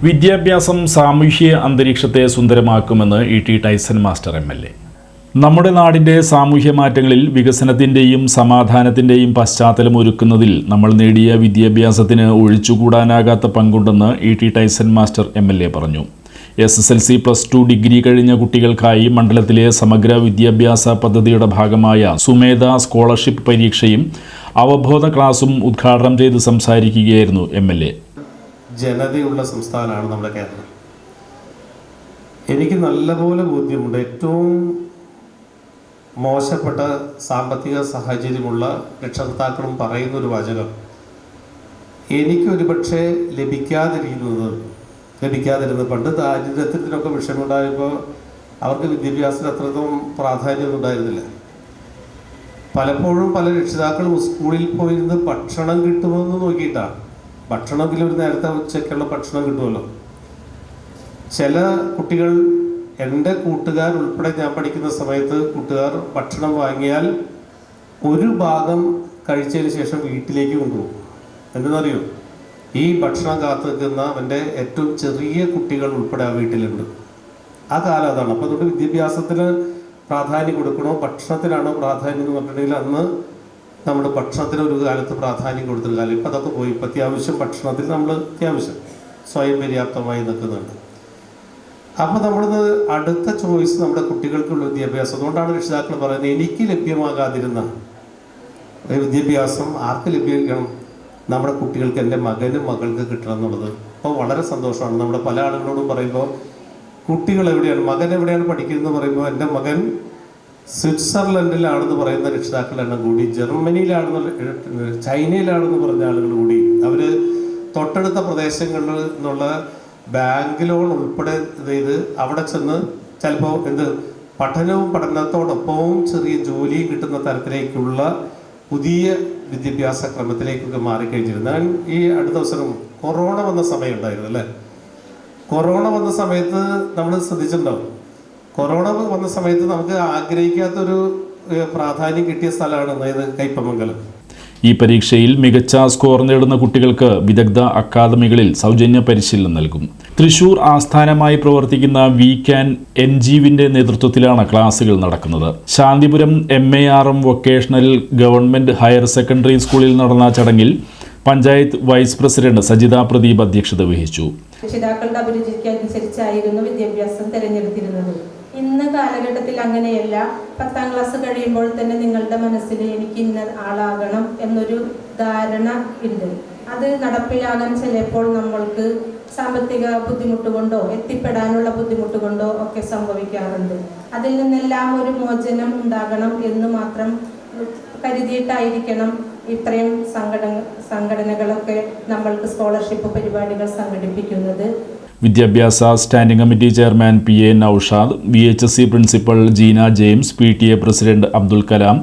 വിദ്യാഭ്യാസം സാമൂഹ്യ അന്തരീക്ഷത്തെ സുന്ദരമാക്കുമെന്ന് ഇ.ടി. Taison master MLA. നമ്മുടെ നാടിൻ്റെ സാമൂഹ്യ മാറ്റങ്ങളിൽ വികസനത്തിൻ്റെയും സമാധാനത്തിൻ്റെയും പശ്ചാത്തലം ഒരുക്കുന്നതിൽ നമ്മൾ നേടിയ വിദ്യാഭ്യാസത്തിന് ഒഴിച്ചുകൂടാനാകാത്ത പങ്കുണ്ടെന്ന് ഇ.ടി. Taison master MLA. പറഞ്ഞു. SSLC +2 ഡിഗ്രി കഴിഞ്ഞ കുട്ടികൾക്കായി മണ്ഡലത്തിലെ സമഗ്ര വിദ്യാഭ്യാസ പദ്ധതിയുടെ ഭാഗമായ സുമേധ സ്കോളർഷിപ്പ് പരീക്ഷയും അവബോധ ക്ലാസും ഉദ്ഘാടനം ചെയ്ത് സംസാരിക്കുകയായിരുന്നു എം.എൽ.എ. ജനതയുള്ള സംസ്ഥാനമാണ് നമ്മുടെ കേരളം. എനിക്ക് നല്ലപോലെ ബോധ്യമുണ്ട്. ഏറ്റവും മോശപ്പെട്ട സാമ്പത്തിക സാഹചര്യമുള്ള രക്ഷകർത്താക്കളും പറയുന്നൊരു വാചകം, എനിക്കൊരു പക്ഷേ ലഭിക്കാതിരുന്നത് പണ്ട് ദാരിദ്ര്യത്തിനൊക്കെ വിഷയമുണ്ടായപ്പോൾ അവർക്ക് വിദ്യാഭ്യാസത്തിന് അത്രത്തോളം പ്രാധാന്യമൊന്നും ഉണ്ടായിരുന്നില്ല. പലപ്പോഴും പല രക്ഷിതാക്കളും സ്കൂളിൽ പോയിരുന്ന് ഭക്ഷണം കിട്ടുമെന്ന് നോക്കിയിട്ടാണ്. ഭക്ഷണത്തിൽ ഒരു നേരത്തെ ഉച്ചയ്ക്കുള്ള ഭക്ഷണം കിട്ടുമല്ലോ. ചില കുട്ടികൾ, എൻ്റെ കൂട്ടുകാർ ഉൾപ്പെടെ, ഞാൻ പഠിക്കുന്ന സമയത്ത് കൂട്ടുകാർ ഭക്ഷണം വാങ്ങിയാൽ ഒരു ഭാഗം കഴിച്ചതിന് ശേഷം വീട്ടിലേക്ക് കൊണ്ടുപോകും. എന്തെന്നറിയോ? ഈ ഭക്ഷണം കാത്തു നിൽക്കുന്ന അവൻ്റെ ഏറ്റവും ചെറിയ കുട്ടികൾ ഉൾപ്പെടെ ആ വീട്ടിലുണ്ട്. ആ കാലം അതാണ്. അപ്പോൾ അതുകൊണ്ട് വിദ്യാഭ്യാസത്തിന് പ്രാധാന്യം കൊടുക്കണോ ഭക്ഷണത്തിനാണോ പ്രാധാന്യം എന്ന് പറഞ്ഞിട്ടുണ്ടെങ്കിൽ അന്ന് നമ്മൾ ഭക്ഷണത്തിന് ഒരു കാലത്ത് പ്രാധാന്യം കൊടുത്തൊരു കാലം. ഇപ്പം അതൊക്കെ പോയി. ഇപ്പം അത്യാവശ്യം ഭക്ഷണത്തിൽ നമ്മൾ അത്യാവശ്യം സ്വയം പര്യാപ്തമായി നിൽക്കുന്നുണ്ട്. അപ്പോൾ നമ്മളിത് അടുത്ത ചോയ്സ് നമ്മുടെ കുട്ടികൾക്കുള്ള വിദ്യാഭ്യാസം. അതുകൊണ്ടാണ് രക്ഷിതാക്കൾ പറയുന്നത്, എനിക്ക് ലഭ്യമാകാതിരുന്ന വിദ്യാഭ്യാസം ആർക്ക് ലഭ്യമാക്കണം? നമ്മുടെ കുട്ടികൾക്ക്, എൻ്റെ മകനും മകൾക്ക് കിട്ടണം എന്നുള്ളത്. അപ്പോൾ വളരെ സന്തോഷമാണ്. നമ്മുടെ പല ആളുകളോടും പറയുമ്പോൾ കുട്ടികൾ എവിടെയാണ്, മകൻ എവിടെയാണ് പഠിക്കുന്നതെന്ന് പറയുമ്പോൾ എൻ്റെ മകൻ സ്വിറ്റ്സർലൻഡിലാണെന്ന് പറയുന്ന രക്ഷിതാക്കളുടെ എണ്ണം കൂടി, ജർമ്മനിയിലാണെന്ന്, ചൈനയിലാണെന്ന് പറഞ്ഞ ആളുകൾ കൂടി. അവർ തൊട്ടടുത്ത പ്രദേശങ്ങളിൽ നിന്നുള്ള ബാങ്ക് ലോൺ ഉൾപ്പെടെ ചെയ്ത് അവിടെ ചെന്ന് ചിലപ്പോൾ പഠനത്തോടൊപ്പവും ചെറിയ ജോലിയും കിട്ടുന്ന തരത്തിലേക്കുള്ള പുതിയ വിദ്യാഭ്യാസ ക്രമത്തിലേക്കൊക്കെ മാറിക്കഴിഞ്ഞിരുന്നു. ഞാൻ ഈ അടുത്ത ദിവസം കൊറോണ വന്ന സമയം ഉണ്ടായിരുന്നു അല്ലേ? കൊറോണ വന്ന സമയത്ത് നമ്മൾ ശ്രദ്ധിച്ചിട്ടുണ്ടാവും. കൊറോണ വന്ന സമയത്ത് നമുക്ക് ആഗ്രഹിക്കാത്തൊരു പ്രാധാന്യം കിട്ടിയ സ്ഥലമാണ് അതായത് കയ്പമംഗലം. ഈ പരീക്ഷയിൽ മികച്ച സ്കോർ നേടുന്ന കുട്ടികൾക്ക് വിദഗ്ധ അക്കാദമികളിൽ സൗജന്യ പരിശീലനം നൽകും. തൃശൂർ ആസ്ഥാനമായി പ്രവർത്തിക്കുന്ന VCAN NGVന്റെ നേതൃത്വത്തിലാണ് ക്ലാസുകൾ നടക്കുന്നത്. Shanthipuram MARM vocational government higher secondary സ്കൂളിൽ നടന്ന ചടങ്ങിൽ പഞ്ചായത്ത് വൈസ് പ്രസിഡന്റ് സജിത പ്രദീപ് അധ്യക്ഷത വഹിച്ചു. രക്ഷിതാക്കളുടെ അഭിരുചിക്ക് അനുസരിച്ചായിരുന്നു വിദ്യാഭ്യാസം തിരഞ്ഞെടുത്തിരുന്നത്. ഇന്ന് കാലഘട്ടത്തിൽ അങ്ങനെയല്ല. 10ാം ക്ലാസ് കഴിയുമ്പോൾ തന്നെ നിങ്ങളുടെ മനസ്സിൽ എനിക്ക് ഇന്ന ആളാകണം എന്നൊരു ധാരണ ഉണ്ട്. അത് നടപ്പിലാകാൻ ചിലപ്പോൾ നമ്മൾക്ക് സാമ്പത്തിക ബുദ്ധിമുട്ട് കൊണ്ടോ എത്തിപ്പെടാനുള്ള ബുദ്ധിമുട്ട് കൊണ്ടോ ഒക്കെ സംഭവിക്കാറുണ്ട്. അതിൽ നിന്നെല്ലാം ഒരു മോചനം ഉണ്ടാകണം എന്ന് മാത്രം കരുതിയിട്ടായിരിക്കണം ഇത്രയും സംഘടനകളൊക്കെ നമ്മൾക്ക് സ്കോളർഷിപ്പ് പരിപാടികൾ സംഘടിപ്പിക്കുന്നത്. വിദ്യാഭ്യാസ standing committee chairman PA Naushad, VHSC principal Jeena James, PTA president Abdul Kalam,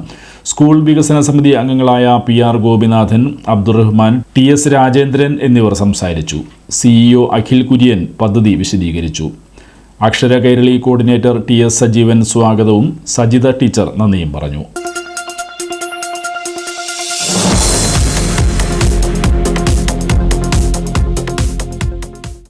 school വികസന സമിതി അംഗങ്ങളായ PR ഗോപിനാഥൻ, അബ്ദുറഹ്മാൻ, TS രാജേന്ദ്രൻ എന്നിവർ സംസാരിച്ചു. CEO അഖിൽ കുര്യൻ പദ്ധതി വിശദീകരിച്ചു. അക്ഷര കൈരളി കോർഡിനേറ്റർ TS സജീവൻ സ്വാഗതവും സജിത ടീച്ചർ നന്ദിയും പറഞ്ഞു.